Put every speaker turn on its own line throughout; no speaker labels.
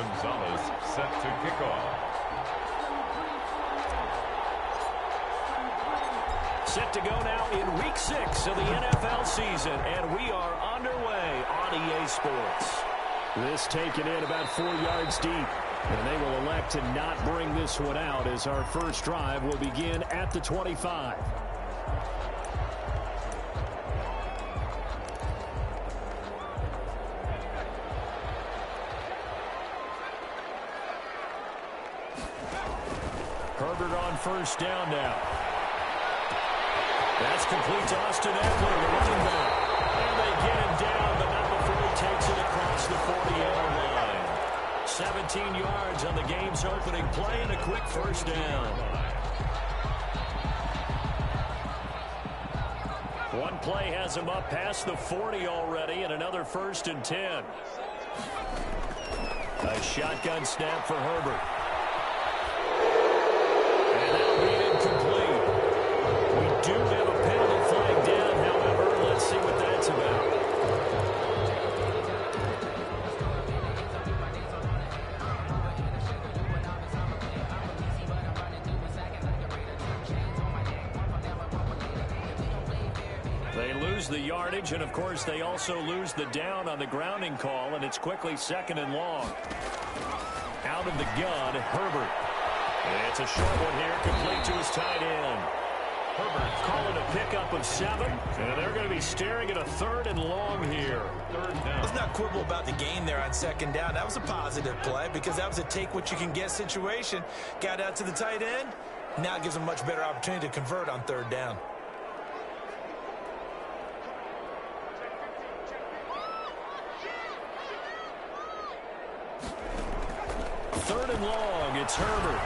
Gonzalez set to kick off.
Set to go now in Week 6 of the NFL season, and we are underway on EA Sports. This taken in about 4 yards deep, and they will elect to not bring this one out as our first drive will begin at the 25. Herbert on first down now. That's complete to Austin Ekeler, the running back. And they get him down, but not before he takes it across the 40-yard line. 17 yards on the game's opening play and a quick first down. One play has him up past the 40 already, and another 1st and 10. A shotgun snap for Herbert. And that'll be incomplete. We do have a penalty flag down, however. Let's see what that's about. They lose the yardage, and of course they also lose the down on the grounding call, and it's quickly 2nd and long. Out of the gun, Herbert. And it's a short one here, complete to his tight end. Herbert calling a pickup of 7, and they're going to be staring at a 3rd and long here. 3rd down.
Let's not quibble about the gain there on 2nd down. That was a positive play because that was a take-what-you-can-get situation. Got out to the tight end. Now it gives them a much better opportunity to convert on 3rd down.
3rd and long, it's Herbert.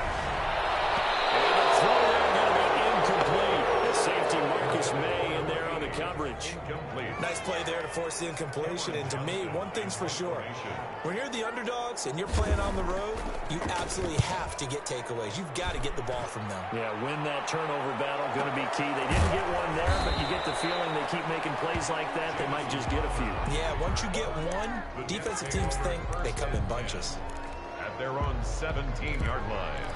And the throw there going to be incomplete. The safety Marcus May in there on the coverage.
Incomplete.
Nice play there to force the incompletion. And to me, one thing's for sure. When you're the underdogs and you're playing on the road, you absolutely have to get takeaways. You've got to get the ball from them.
Yeah, win that turnover battle, going to be key. They didn't get one there, but you get the feeling they keep making plays like that, they might just get a few.
Yeah, once you get one, defensive teams think they come in bunches.
At their own 17-yard line.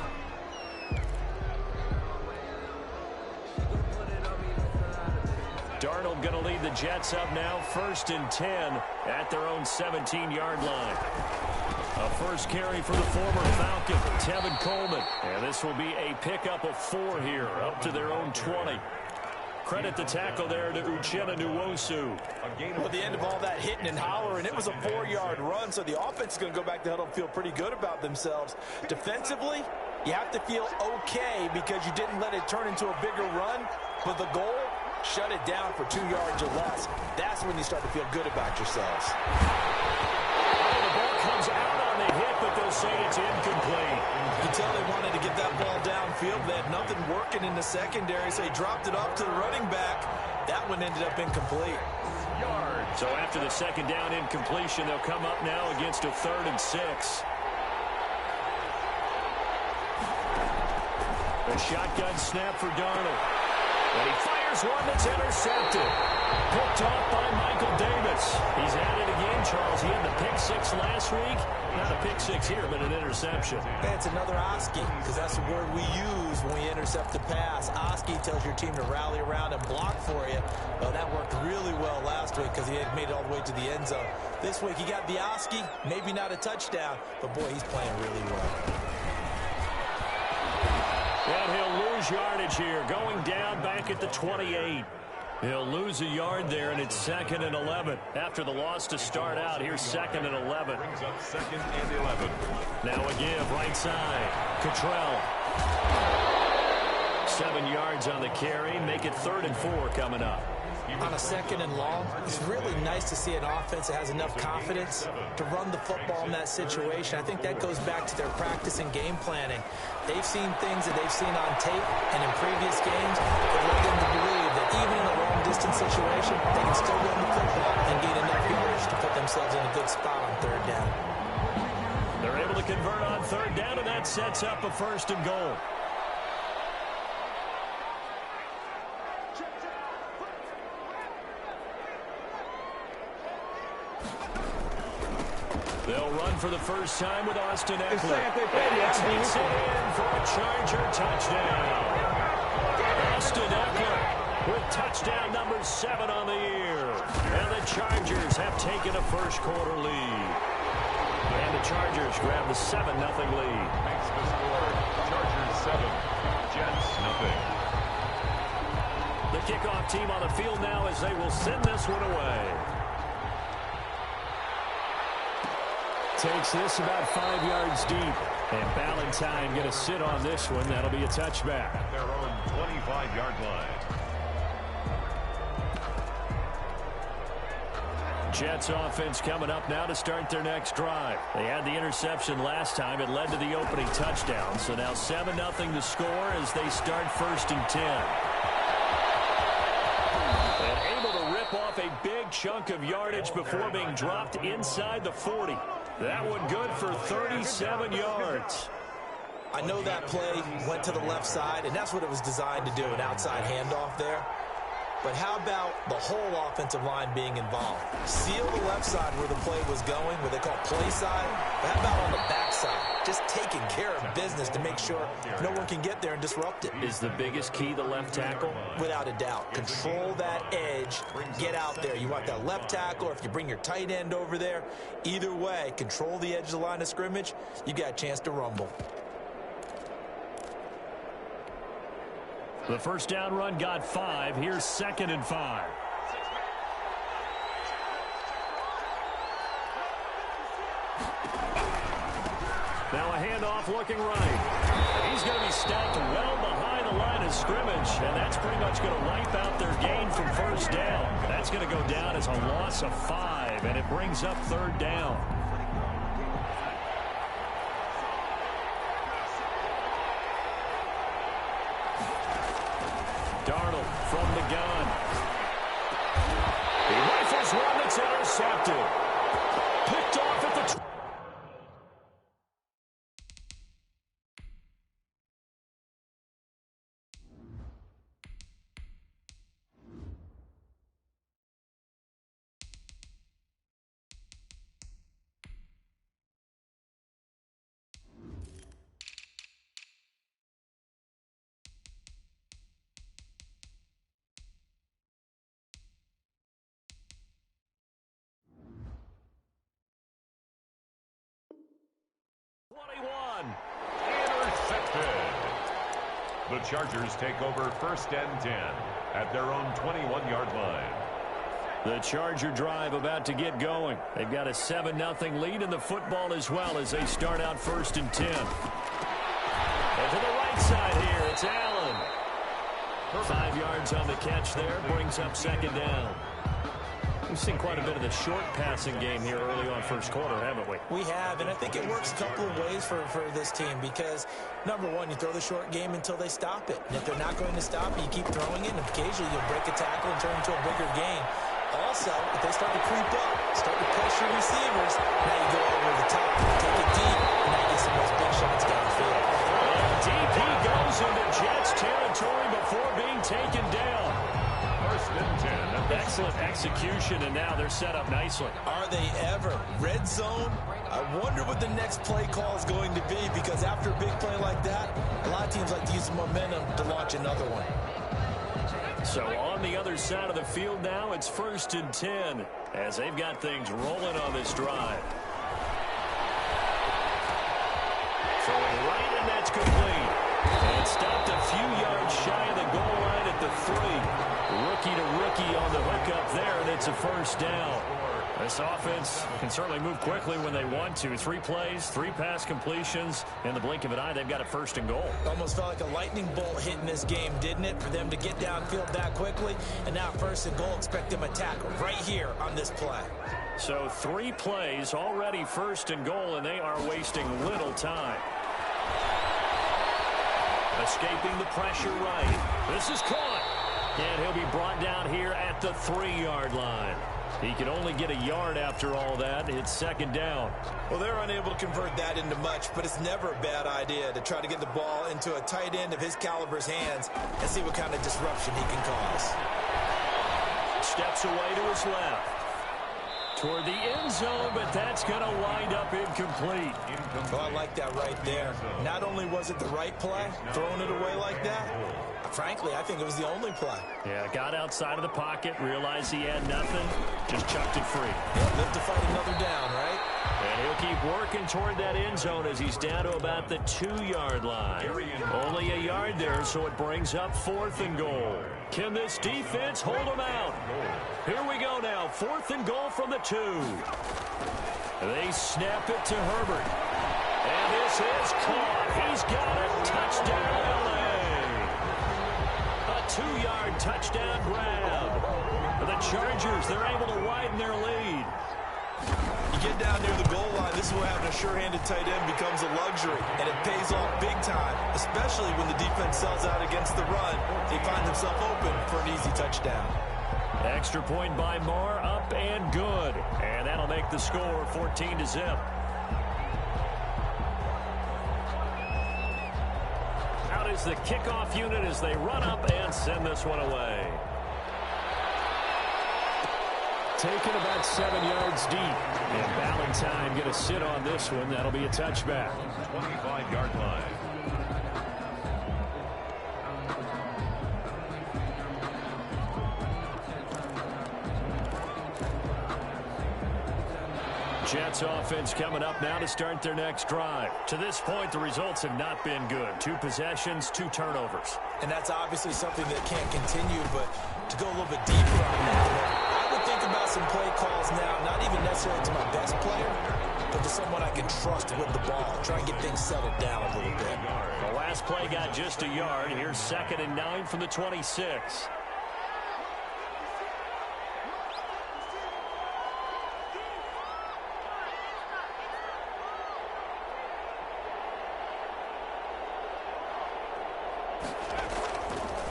Darnold going to lead the Jets up now, 1st and 10 at their own 17-yard line. A first carry for the former Falcon, Tevin Coleman. And this will be a pickup of 4 here, up to their own 20. Credit the tackle there to Uchenna Nwosu.
Well, at the end of all that hitting and hollering, it was a 4-yard run, so the offense is going to go back to huddle and feel pretty good about themselves. Defensively, you have to feel okay because you didn't let it turn into a bigger run, but the goal, shut it down for 2 yards or less. That's when you start to feel good about yourselves.
Oh, the ball comes out on the hit, but they'll say it's incomplete.
You can tell they wanted to get that ball downfield. They had nothing working in the secondary, so they dropped it off to the running back. That one ended up incomplete.
So after the 2nd down incompletion, they'll come up now against a 3rd and 6. A shotgun snap for Darnold. And he fires one that's intercepted. Picked off by Michael Davis. He's at it again, Charles. He had the pick 6 last week. Not a pick 6 here, but an interception.
Yeah, it's another Oski, because that's the word we use when we intercept the pass. Oski tells your team to rally around and block for you. Well, that worked really well last week because he had made it all the way to the end zone. This week, he got the Oski, maybe not a touchdown, but boy, he's playing really well.
And he'll lose yardage here, going down back at the 28. He'll lose a yard there, and it's 2nd and 11. After the loss to start out, here's 2nd and 11.
Brings up 2nd and 11.
Now a give, right side. Cottrell. 7 yards on the carry. Make it 3rd and 4 coming up.
On a 2nd and long, it's really nice to see an offense that has enough confidence to run the football in that situation. I think that goes back to their practice and game planning. They've seen things that they've seen on tape and in previous games that led them to believe that even in a long-distance situation, they can still run the football and gain enough yardage to put themselves in a good spot on 3rd down.
They're able to convert on 3rd down, and that sets up a 1st and goal. They'll run for the first time with Austin Eckler. And he takes it in for a Charger touchdown. Austin Eckler with touchdown number 7 on the year. And the Chargers have taken a first-quarter lead. And the Chargers grab the 7-0 lead.
Makes the score Chargers 7, Jets 0.
The kickoff team on the field now as they will send this one away. Takes this about 5 yards deep. And Ballantyne going to sit on this one. That'll be a touchback.
At their own 25-yard line.
Jets offense coming up now to start their next drive. They had the interception last time. It led to the opening touchdown. So now 7-0 the score as they start 1st and 10. And able to rip off a big chunk of yardage before being dropped inside the 40. That one good for 37 yards.
I know that play went to the left side, and that's what it was designed to do, an outside handoff there. But how about the whole offensive line being involved? Seal the left side where the play was going, where they call play side. But how about on the back side? Just taking care of business to make sure no one can get there and disrupt it.
Is the biggest key the left tackle?
Without a doubt. Control that edge. Get out there. You want that left tackle, or if you bring your tight end over there, either way, control the edge of the line of scrimmage, you got a chance to rumble.
The first down run got 5. Here's 2nd and 5. Now a handoff looking right. He's going to be stacked well behind the line of scrimmage, and that's pretty much going to wipe out their gain from first down. That's going to go down as a loss of 5, and it brings up 3rd down. Darnold from the gun. He rifles one that's intercepted. Picked off at the 21.
Intercepted. The Chargers take over 1st and 10 at their own 21-yard line.
The Charger drive about to get going. They've got a 7-0 lead in the football as well as they start out 1st and 10. And to the right side here, it's Allen. 5 yards on the catch there, brings up 2nd down. We've seen quite a bit of the short passing game here early on first quarter, haven't we?
We have, and I think it works a couple of ways for this team because, number one, you throw the short game until they stop it. And if they're not going to stop it, you keep throwing it, and occasionally you'll break a tackle and turn into a bigger gain. Also, if they start to creep up, start to pressure receivers, now you go over the top, take it deep, and now you get some of those big shots downfield.
And deep he goes into Jets territory before being taken down.
1st and 10.
Excellent execution, and now they're set up nicely.
Are they ever? Red zone? I wonder what the next play call is going to be because after a big play like that, a lot of teams like to use the momentum to launch another one.
So on the other side of the field now, it's 1st and 10 as they've got things rolling on this drive. Throwing right, and that's complete. And stopped a few yards shy of the goal line at the 3. Rookie to rookie on the hook up there, and it's a 1st down. This offense can certainly move quickly when they want to. 3 plays, 3 pass completions. In the blink of an eye, they've got a 1st and goal.
Almost felt like a lightning bolt hitting this game, didn't it? For them to get downfield that quickly. And now 1st and goal, expect them to tackle right here on this play.
So 3 plays, already 1st and goal, and they are wasting little time. Escaping the pressure right. This is caught. And he'll be brought down here at the 3-yard line. He can only get a yard after all that. It's 2nd down.
Well, they're unable to convert that into much, but it's never a bad idea to try to get the ball into a tight end of his caliber's hands and see what kind of disruption he can cause.
Steps away to his left. toward the end zone, but that's going to wind up incomplete.
Oh, I like that right there. Not only was it the right play, throwing it away like that, frankly, I think it was the only play.
Yeah, got outside of the pocket, realized he had nothing, just chucked it free.
Yeah, live to fight another down, right?
And he'll keep working toward that end zone as he's down to about the 2-yard line. Only a yard there, so it brings up 4th and goal. Can this defense hold him out? Here we go now, 4th and goal from the 2. They snap it to Herbert. And this is caught. He's got it. Touchdown, LA. A 2-yard touchdown grab. The Chargers, they're able to widen their lead.
You get down near the goal line, this is where having a sure-handed tight end becomes a luxury, and it pays off big time, especially when the defense sells out against the run. They find themselves open for an easy touchdown.
Extra point by Moore, up and good. And that'll make the score 14-0. Out is the kickoff unit as they run up and send this one away. Taken about 7 yards deep. And Valentine going to sit on this one. That'll be a touchback.
25-yard line.
Jets offense coming up now to start their next drive. To this point, the results have not been good. 2 possessions, 2 turnovers.
And that's obviously something that can't continue, but to go a little bit deeper on that, I would think about some play calls now, not even necessarily to my best player, but to someone I can trust with the ball. Try and get things settled down a little bit.
The last play got just a yard. Here's 2nd and 9 from the 26.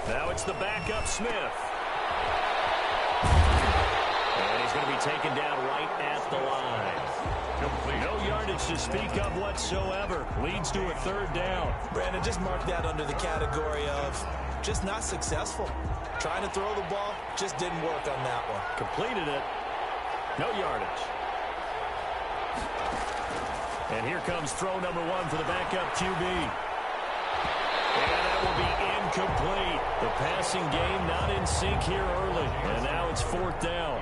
Now it's the backup, Smith. And he's going to be taken down right at the line. No yardage to speak of whatsoever. Leads to a 3rd down.
Brandon, just mark that under the category of just not successful. Trying to throw the ball, just didn't work on that one.
Completed it. No yardage. And here comes throw number 1 for the backup QB. And that will be incomplete. The passing game not in sync here early. And now it's 4th down.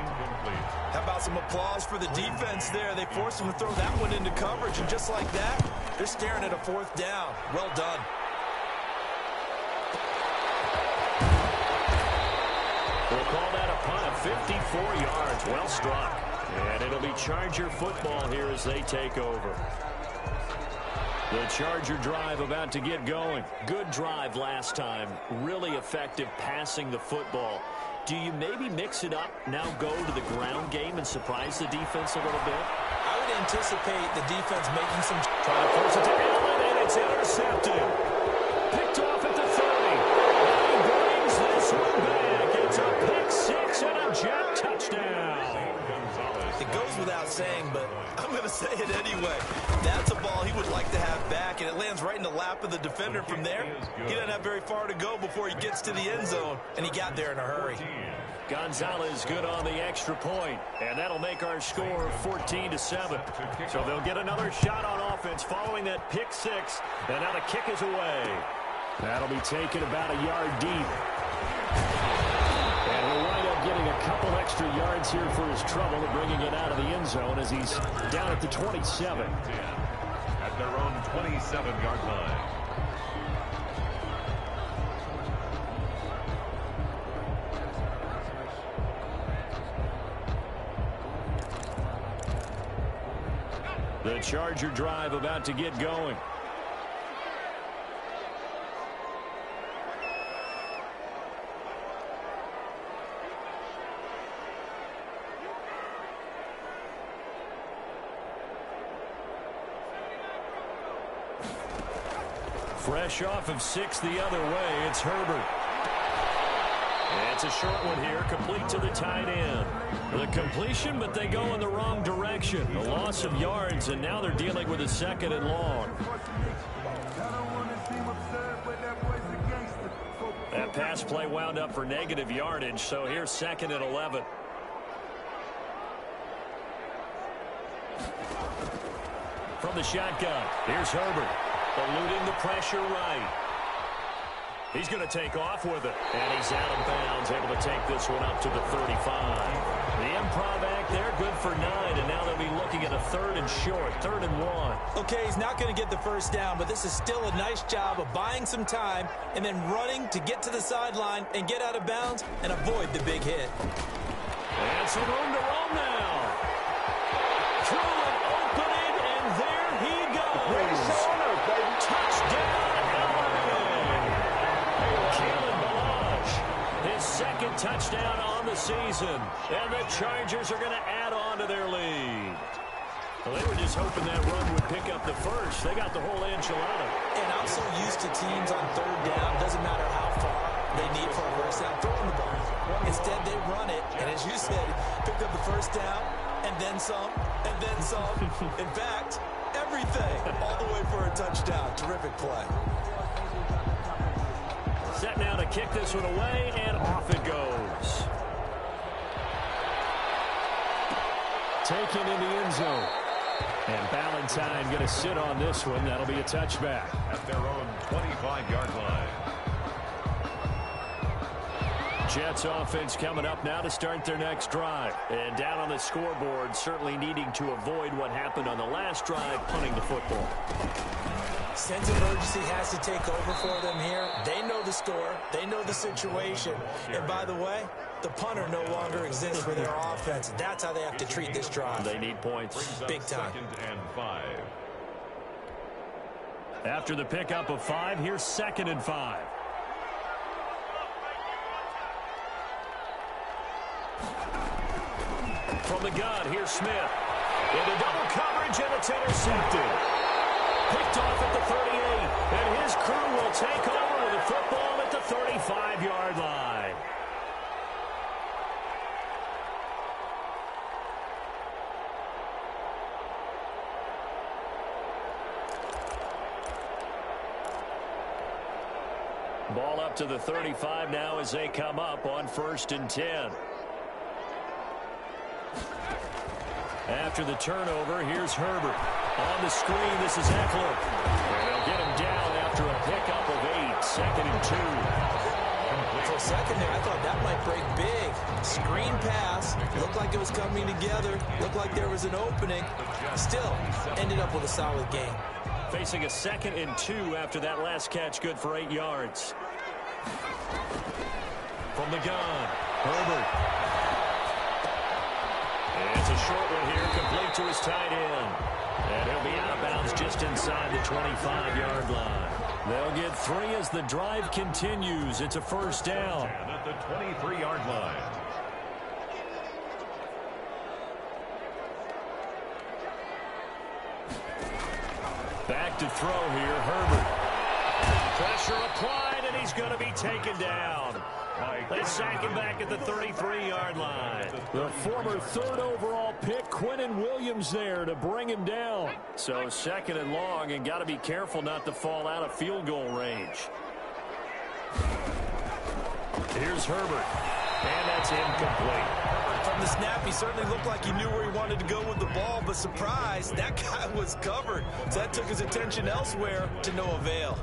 How about some applause for the defense there? They forced him to throw that one into coverage, and just like that, they're staring at a 4th down. Well done.
We'll call that a punt of 54 yards. Well struck. And it'll be Charger football here as they take over. The Charger drive about to get going. Good drive last time. Really effective passing the football. Do you maybe mix it up, now go to the ground game and surprise the defense a little bit?
I would anticipate the defense making some...
Trying to force it to Allen, and it's intercepted. Picked off at the 30. And he brings this one back. It's a pick 6 and a Jet touchdown.
It goes without saying, but I'm going to say it anyway. That's a ball he would like to have back, and it lands right in the lap of the defender from there. He doesn't have very far to go before he gets to the end zone, and he got there in a hurry.
Gonzalez good on the extra point, and that'll make our score 14-7. So they'll get another shot on offense following that pick 6, and now the kick is away. That'll be taken about a yard deep. And he'll wind up getting a couple extra yards here for his trouble of bringing it out of the end zone as he's down at the 27.
At their own 27-yard line.
The Charger drive about to get going. Fresh off of 6 the other way, it's Herbert. And it's a short one here, complete to the tight end. The completion, but they go in the wrong direction. A loss of yards, and now they're dealing with a 2nd and long. That pass play wound up for negative yardage, so here's 2nd and 11. the shotgun. Here's Herbert, eluding the pressure right. He's going to take off with it, and he's out of bounds, able to take this one up to the 35. The improv act there, good for 9, and now they'll be looking at a 3rd and short, 3rd and 1.
Okay, he's not going to get the first down, but this is still a nice job of buying some time and then running to get to the sideline and get out of bounds and avoid the big hit.
And some room to roam now. Through an opening, and there he goes. Touchdown, LA. Kalen Ballage, his 2nd touchdown on the season. And the Chargers are going to add on to their lead. Well, they were just hoping that run would pick up the first. They got the whole enchilada.
And I'm so used to teams on 3rd down, doesn't matter how far they need for a first down, throwing the ball. Instead, they run it, and as you said, pick up the first down, and then some, and then some. In fact, everything, all the way for a touchdown. Terrific play.
Set now to kick this one away, and off it goes. Taken in the end zone. And Ballantyne going to sit on this one. That'll be a touchback.
At their own 25-yard line.
Jets offense coming up now to start their next drive. And down on the scoreboard, certainly needing to avoid what happened on the last drive, punting the football.
Sense of urgency has to take over for them here. They know the score. They know the situation. And by the way, the punter no longer exists for their offense. That's how they have to treat this drive.
They need points.
Big time.
2nd and 5.
After the pickup of 5, here's 2nd and 5. From the gun, here's Smith. Into double coverage, and it's intercepted. Picked off at the 38, and his crew will take over with the football at the 35-yard line. Ball up to the 35 now as they come up on 1st and 10. After the turnover, here's Herbert. On the screen, this is Eckler. And they'll get him down after a pickup of 8. 2nd and 2.
For a second there, I thought that might break big. Screen pass. Looked like it was coming together. Looked like there was an opening. Still, ended up with a solid game.
Facing a 2nd and 2 after that last catch, good for 8 yards. From the gun, Herbert. It's a short one here, complete to his tight end. And he'll be out of bounds just inside the 25-yard line. They'll get 3 as the drive continues. It's a 1st down.
And at the 23-yard line.
Back to throw here, Herbert. Pressure applied, and he's going to be taken down. They sack him back at the 33-yard line. The former 3rd overall pick, Quinnen Williams, there to bring him down. So 2nd and long, and got to be careful not to fall out of field goal range. Here's Herbert, and that's incomplete.
From the snap, he certainly looked like he knew where he wanted to go with the ball, but surprise, that guy was covered. So that took his attention elsewhere to no avail.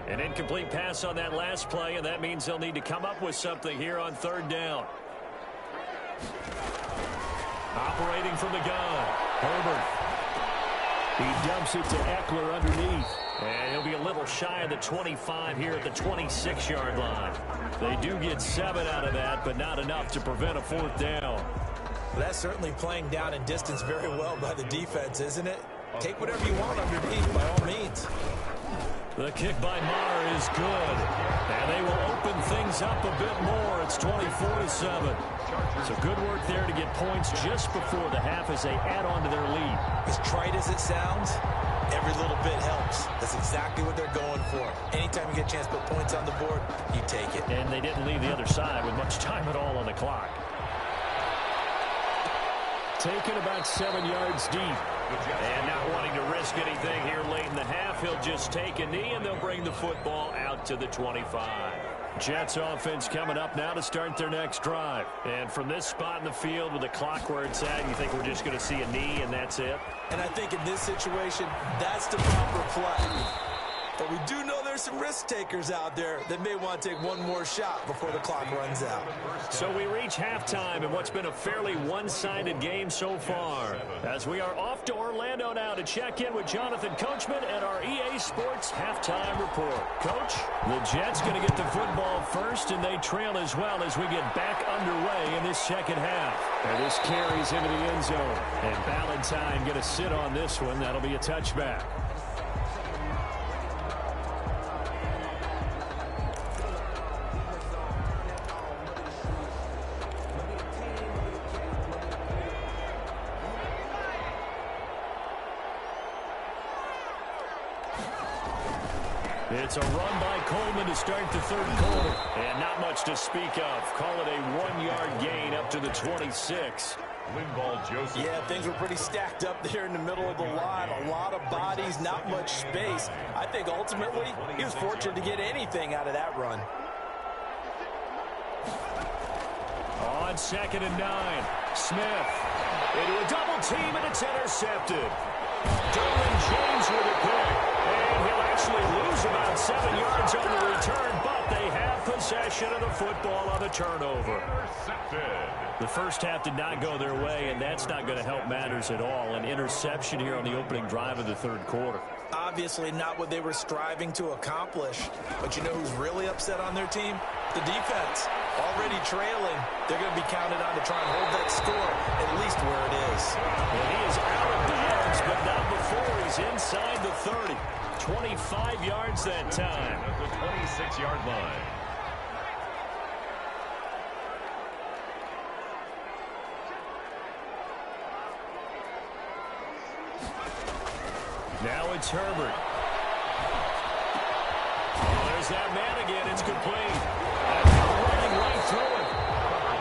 An incomplete pass on that last play, and that means they'll need to come up with something here on 3rd down. Operating from the gun, Herbert. He dumps it to Eckler underneath. And he'll be a little shy of the 25 here at the 26-yard line. They do get 7 out of that, but not enough to prevent a 4th down.
Well, that's certainly playing down in distance very well by the defense, isn't it? Take whatever you want underneath, by all means.
The kick by Maher is good. And they will open things up a bit more. It's 24-7. So good work there to get points just before the half as they add on to their lead.
As trite as it sounds, every little bit helps. That's exactly what they're going for. Anytime you get a chance to put points on the board, you take it.
And they didn't leave the other side with much time at all on the clock. Taken about 7 yards deep. And not wanting to risk anything here late in the half, he'll just take a knee, and they'll bring the football out to the 25. Jets offense coming up now to start their next drive. And from this spot in the field with the clock where it's at, you think we're just going to see a knee and that's it?
And I think in this situation, that's the proper play. But we do know there's some risk takers out there that may want to take one more shot before the clock runs out.
So we reach halftime in what's been a fairly one-sided game so far. As we are off to Orlando now to check in with Jonathan Coachman and our EA Sports Halftime Report. Coach, the Jets going to get the football first, and they trail as well as we get back underway in this second half. And this carries into the end zone. And Valentine going to sit on this one. That'll be a touchback. It's a run by Coleman to start the third quarter. And not much to speak of. Call it a 1-yard gain up to the 26.
Linval Joseph.
Yeah, things were pretty stacked up there in the middle of the line. A lot of bodies, not much space. I think ultimately he was fortunate to get anything out of that run.
On 2nd and 9, Smith into a double team, and it's intercepted. Derwin James with a pick. And he'll actually lose about 7 yards on the return, but they have possession of the football on the turnover.
Intercepted.
The first half did not go their way, and that's not going to help matters at all. An interception here on the opening drive of the third quarter.
Obviously not what they were striving to accomplish. But you know who's really upset on their team? The defense. Already trailing. They're going to be counted on to try and hold that score at least where it is.
And he is out of bounds, but not before he's inside the 30. 25 yards that time.
At the 26-yard line.
Now it's Herbert. Oh, there's that man again. It's complete. And they're running right through it.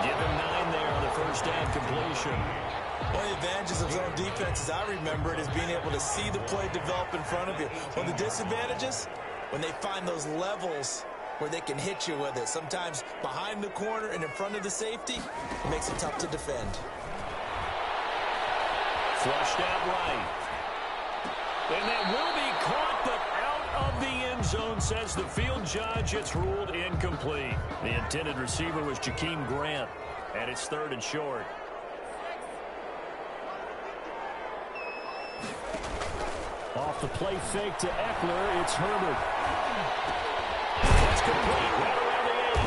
Give him 9 there on the first down completion.
One of the advantages of zone defense, as I remember it, is being able to see the play develop in front of you. One of the disadvantages, when they find those levels where they can hit you with it. Sometimes behind the corner and in front of the safety, it makes it tough to defend.
Flushed out right. And that will be caught, but out of the end zone, says the field judge. It's ruled incomplete. The intended receiver was Jakeem Grant, and it's 3rd and short. Off the play fake to Eckler, it's Herbert. That's complete right around the 8.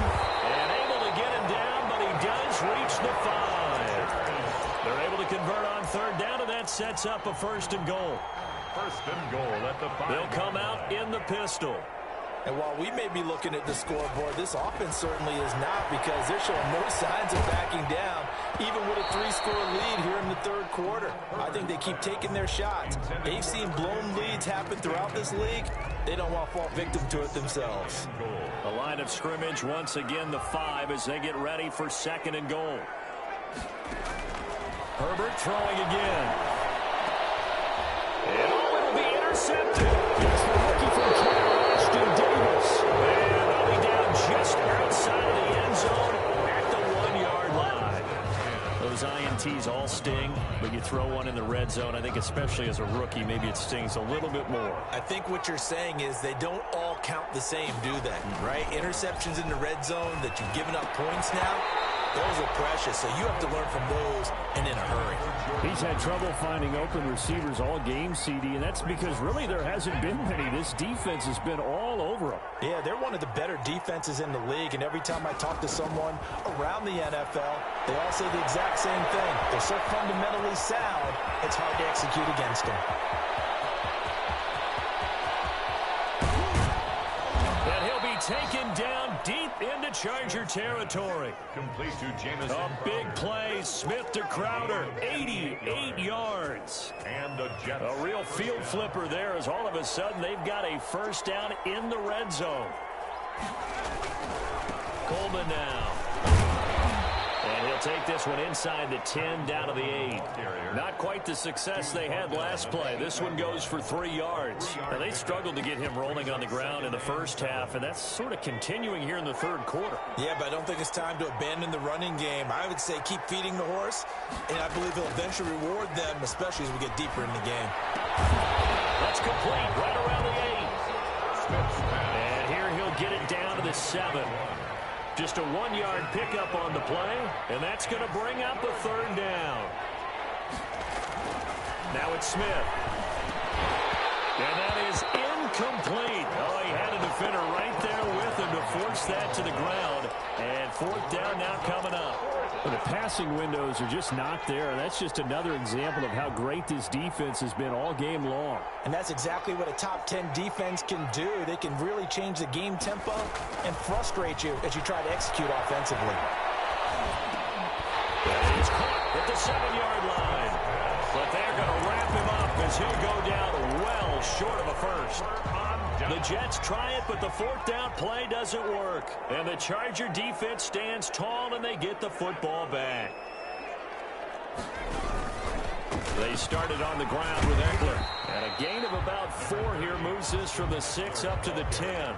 And able to get him down, but he does reach the 5. They're able to convert on 3rd down, and that sets up a 1st and goal.
1st and goal at the 5.
They'll come out in the pistol.
And while we may be looking at the scoreboard, this offense certainly is not, because they're showing no signs of backing down, even with a 3-score lead here in the third quarter. I think they keep taking their shots. They've seen blown leads happen throughout this league. They don't want to fall victim to it themselves.
The line of scrimmage, once again, the 5 as they get ready for 2nd and goal. Herbert throwing again. And it'll be intercepted. It's the rookie from Cal, Ashton Davis. And they'll be down just outside of the end zone at the 1-yard line. Those INTs all sting, but you throw one in the red zone, I think especially as a rookie, maybe it stings a little bit more.
I think what you're saying is they don't all count the same, do they? Right? Interceptions in the red zone that you've given up points now, those are precious, so you have to learn from those and in a hurry.
He's had trouble finding open receivers all game, CD, and that's because really there hasn't been many. This defense has been all over them.
Yeah, they're one of the better defenses in the league, and every time I talk to someone around the NFL, they all say the exact same thing. They're so fundamentally sound, it's hard to execute against them.
And he'll be taken down deep into Charger territory.
Complete to Jamison.
A big play, Smith to Crowder, 88 yards.
And the Jets.
A real field flipper there, as all of a sudden they've got a 1st down in the red zone. Coleman now. And he'll take this one inside the 10, down to the 8. Not quite the success they had last play. This one goes for 3 yards. Now, they struggled to get him rolling on the ground in the first half, and that's sort of continuing here in the third quarter.
Yeah, but I don't think it's time to abandon the running game. I would say keep feeding the horse, and I believe he'll eventually reward them, especially as we get deeper in the game.
That's complete right around the 8. And here he'll get it down to the 7. Just a 1-yard pickup on the play, and that's going to bring up a 3rd down. Now it's Smith. And that is incomplete. Oh, he had a defender right there with him to force that to the ground. And 4th down now coming up.
Well, the passing windows are just not there. That's just another example of how great this defense has been all game long.
And that's exactly what a top 10 defense can do. They can really change the game tempo and frustrate you as you try to execute offensively.
And he's caught at the 7-yard line. But they're going to wrap him up as he'll go down well short of a first. The Jets try it, but the 4th down play doesn't work. And the Charger defense stands tall, and they get the football back. They started on the ground with Eckler. And a gain of about 4 here moves this from the 6 up to the 10.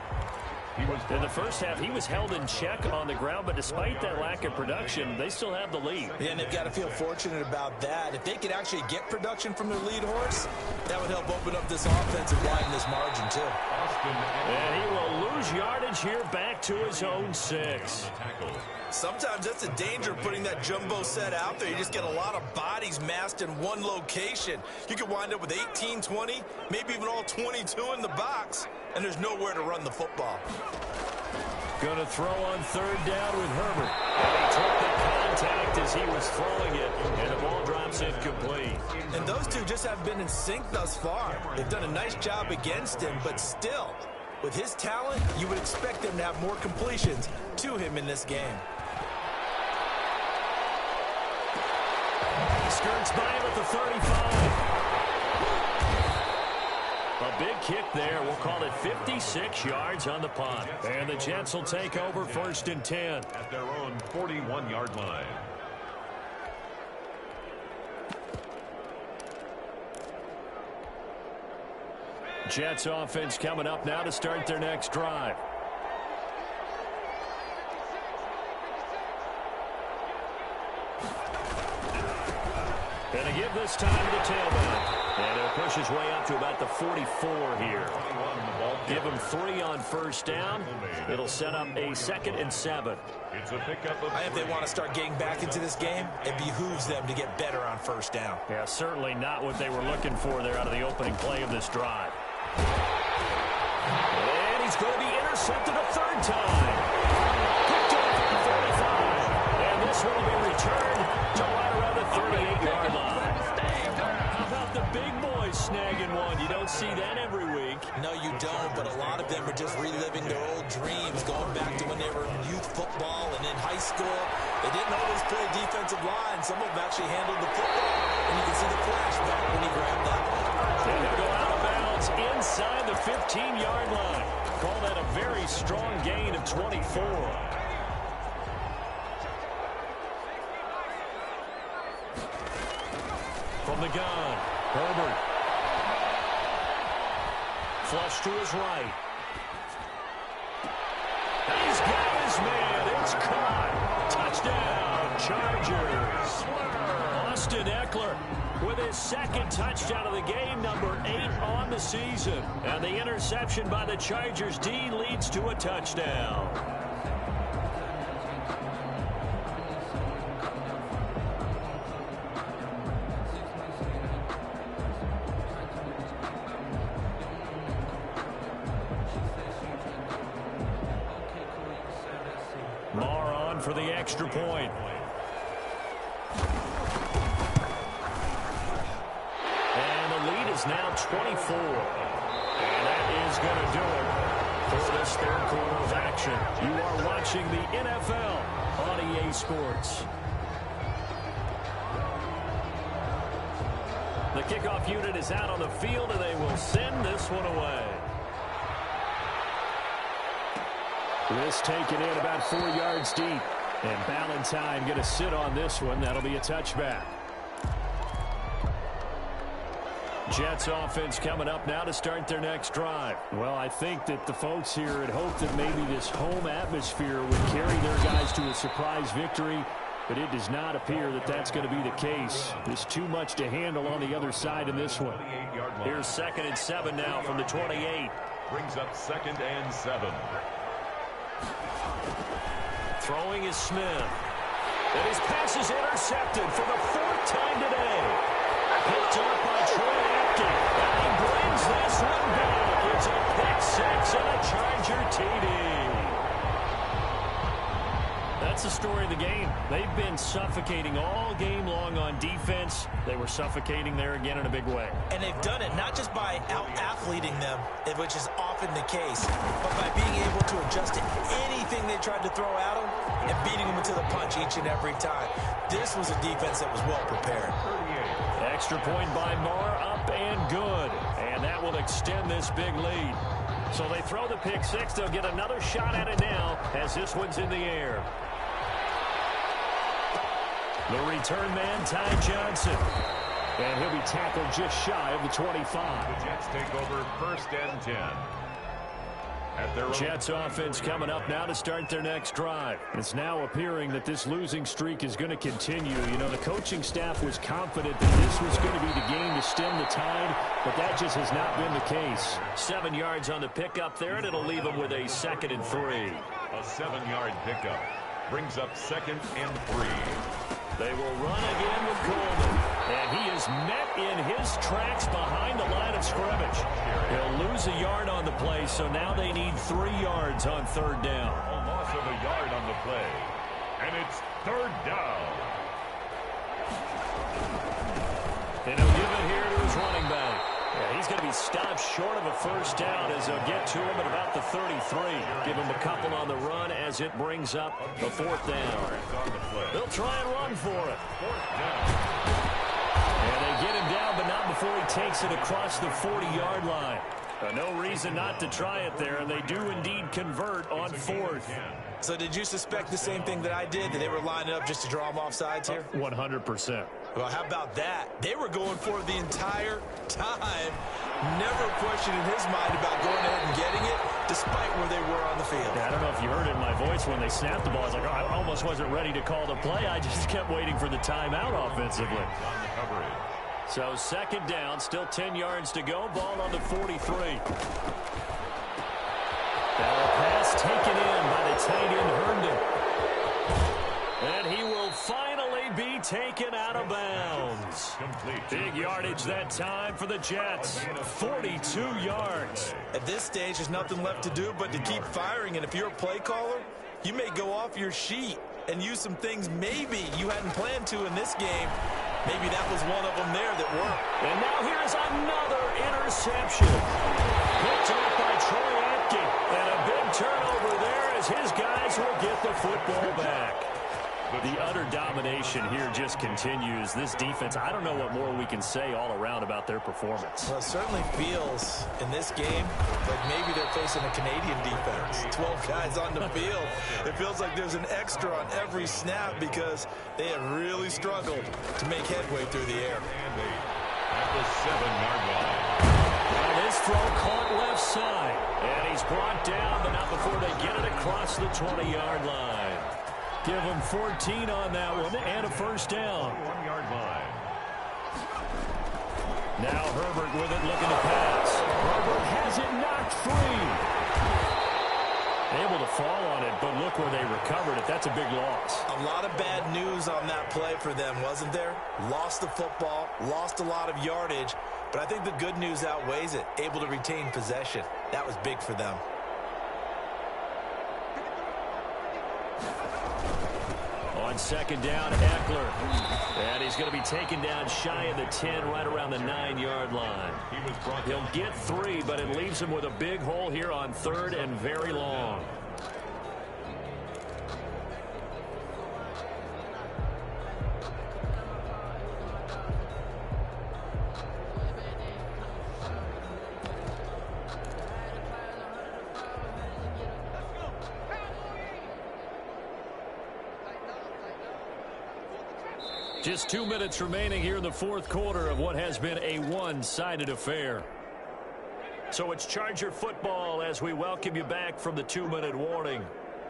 In the first half, he was held in check on the ground, but despite that lack of production, they still have the lead.
Yeah, and they've got to feel fortunate about that. If they could actually get production from their lead horse, that would help open up this offense and widen this margin, too.
And he will lose yardage here back to his own 6.
Sometimes that's the danger of putting that jumbo set out there. You just get a lot of bodies massed in one location. You could wind up with 18, 20, maybe even all 22 in the box, and there's nowhere to run the football.
Going to throw on 3rd down with Herbert. And he took the contact as he was throwing it, and the ball drops incomplete.
And those two just haven't been in sync thus far. They've done a nice job against him, but still, with his talent, you would expect them to have more completions to him in this game.
Skirts by him at the 35. A big kick there. We'll call it 56 yards on the punt. And the Jets will take over 1st and 10.
At their own 41-yard line.
Jets offense coming up now to start their next drive. And to give this time to the tailback. And he'll push his way up to about the 44 here. Give him 3 on 1st down. It'll set up a 2nd and 7.
It's a pickup of
If they want to start getting back into this game, it behooves them to get better on 1st down.
Yeah, certainly not what they were looking for there out of the opening play of this drive. And he's going to be intercepted a 3rd time. Picked off at the 35. And this one will be returned to right around the 38-yard line. How about the big boys snagging one? You don't see that every week.
No, you don't, but a lot of them are just reliving their old dreams, going back to when they were in youth football and in high school. They didn't always play defensive line. Some of them actually handled the football, and you can see the flashback when he grabbed that one.
And he'll go out of bounds inside the 15-yard line. Call that a very strong gain of 24. From the gun, Herbert. Flush to his right. He's got his man. It's caught. Touchdown, Chargers. Austin Eckler with his 2nd touchdown of the game, number 8 on the season. And the interception by the Chargers D leads to a touchdown. Marr on for the extra point. And the lead is now 24. And that is going to do it for this 3rd quarter of action. You are watching the NFL on EA Sports. The kickoff unit is out on the field, and they will send this one away.
This taken in about 4 yards deep. And Ballantyne going to sit on this one. That'll be a touchback. Jets offense coming up now to start their next drive. Well, I think that the folks here had hoped that maybe this home atmosphere would carry their guys to a surprise victory, but it does not appear that that's going to be the case. There's too much to handle on the other side in this one.
Here's 2nd and 7 now from the 28.
Brings up 2nd and 7.
Throwing is Smith. And his pass is intercepted for the 4th time today. Picked up by Troy Apke. And he brings this one back. It's a pick 6 and a Charger TD. That's the story of the game. They've been suffocating all game long on defense. They were suffocating there again in a big way.
And they've done it not just by out-athleting them, which is often the case, but by being able to adjust to anything they tried to throw at them and beating them into the punch each and every time. This was a defense that was well prepared.
Extra point by Marr, up and good. And that will extend this big lead. So they throw the pick 6. They'll get another shot at it now as this one's in the air. The return man, Ty Johnson.
And he'll be tackled just shy of the 25.
The Jets take over 1st and 10.
Jets offense coming up now to start their next drive.
It's now appearing that this losing streak is going to continue. You know, the coaching staff was confident that this was going to be the game to stem the tide, but that just has not been the case.
7 yards on the pickup there, and it'll leave them with a 2nd and 3.
A 7-yard pickup brings up 2nd and 3.
They will run again with Coleman. And he is met in his tracks behind the line of scrimmage. He'll lose a yard on the play, so now they need 3 yards on 3rd down.
A loss of a yard on the play. And it's 3rd down.
And he'll give it here to his running back. Yeah, he's going to be stopped short of a 1st down as they'll get to him at about the 33. Give him a couple on the run as it brings up the 4th down. They'll try and run for it.
4th down.
And they get him down, but not before he takes it across the 40-yard line. No reason not to try it there, and they do indeed convert on 4th.
So did you suspect the same thing that I did, that they were lining up just to draw them off sides here?
100%.
Well, how about that? They were going for it the entire time, never questioning his mind about going ahead and getting it, despite where they were on the field.
Yeah, I don't know if you heard it in my voice when they snapped the ball. I was like, oh, I almost wasn't ready to call the play. I just kept waiting for the timeout offensively. So 2nd down, still 10 yards to go. Ball on the 43. Now a pass taken in by the tight end, Herndon. And he will finally be taken out of bounds. Big yardage that time for the Jets. 42 yards.
At this stage, there's nothing left to do but to keep firing. And if you're a play caller, you may go off your sheet and use some things maybe you hadn't planned to in this game. Maybe that was one of them there that worked.
And now here's another interception. Picked up by Troy Apke. And a big turnover there as his guys will get the football back. The utter domination here just continues. This defense, I don't know what more we can say all around about their performance.
Well, it certainly feels in this game like maybe they're facing a Canadian defense. 12 guys on the field. It feels like there's an extra on every snap because they have really struggled to make headway through the air.
At the 7-yard line.
Now this throw caught left side. And he's brought down, but not before they get it across the 20-yard line. Give him 14 on that one and a 1st down.
1-yard line.
Now Herbert with it, looking to pass. Herbert has it knocked free. Able to fall on it, but look where they recovered it. That's a big loss.
A lot of bad news on that play for them, wasn't there? Lost the football, lost a lot of yardage, but I think the good news outweighs it. Able to retain possession. That was big for them.
On 2nd down, Eckler. And he's going to be taken down shy of the 10, right around the 9-yard line. He'll get 3, but it leaves him with a big hole here on 3rd and very long. Just 2 minutes remaining here in the fourth quarter of what has been a one-sided affair. So it's Charger football as we welcome you back from the 2-minute warning.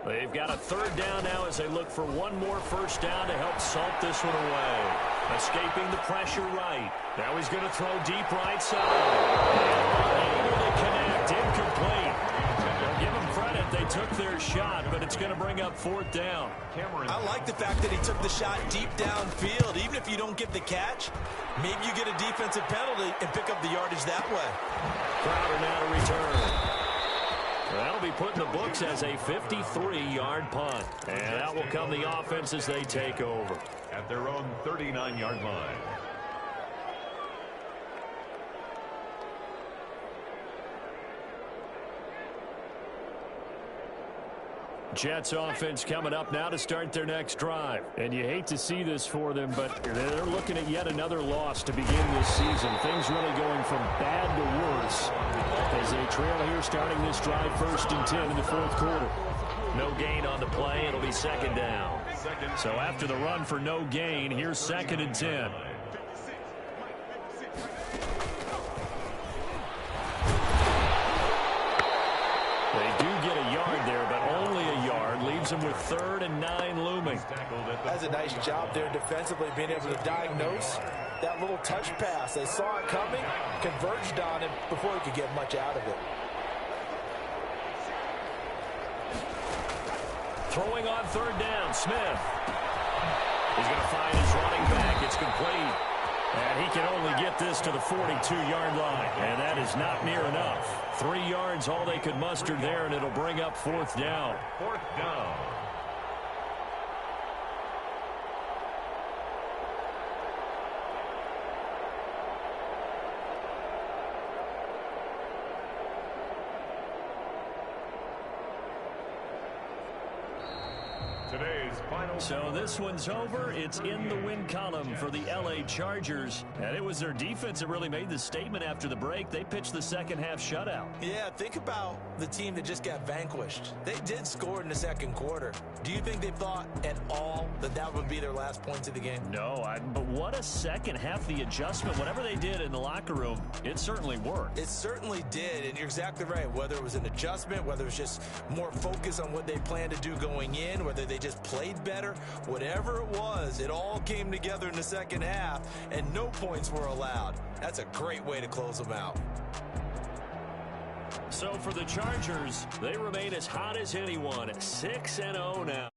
They've got a third down now as they look for one more first down to help salt this one away. Escaping the pressure right. Now he's going to throw deep right side. And able to connect. Incomplete. They'll give him credit. They took their shot, but it's going to bring up fourth down.
I like the fact that he took the shot deep downfield. Even if you don't get the catch, maybe you get a defensive penalty and pick up the yardage that way.
Crowder now to return. That'll be put in the books as a 53-yard punt. And out will come the offense as they take over.
At their own 39-yard line.
Jets offense coming up now to start their next drive.
And you hate to see this for them, but they're looking at yet another loss to begin this season. Things really going from bad to worse as they trail here starting this drive 1st and 10 in the fourth quarter.
No gain on the play. It'll be second down. So after the run for no gain, here's 2nd and 10. They do get a yard there, but only a yard. Leaves them with 3rd and 9 looming.
That's a nice job there defensively, being able to diagnose that little touch pass. They saw it coming, converged on it before he could get much out of it.
Throwing on 3rd down, Smith. He's going to find his running back. It's complete. And he can only get this to the 42-yard line. And that is not near enough. 3 yards, all they could muster there, and it'll bring up 4th down.
4th down. Today's final.
So this one's over. It's in the win column for the L.A. Chargers. And it was their defense that really made the statement after the break. They pitched the second half shutout.
Yeah, think about the team that just got vanquished. They did score in the second quarter. Do you think they thought at all that that would be their last points of the game?
No, but what a second half. The adjustment, whatever they did in the locker room, it certainly worked.
It certainly did, and you're exactly right. Whether it was an adjustment, whether it was just more focus on what they planned to do going in, whether they just played better, whatever it was, it all came together in the second half, and no points were allowed. That's a great way to close them out.
So for the Chargers, they remain as hot as anyone, 6-0 now.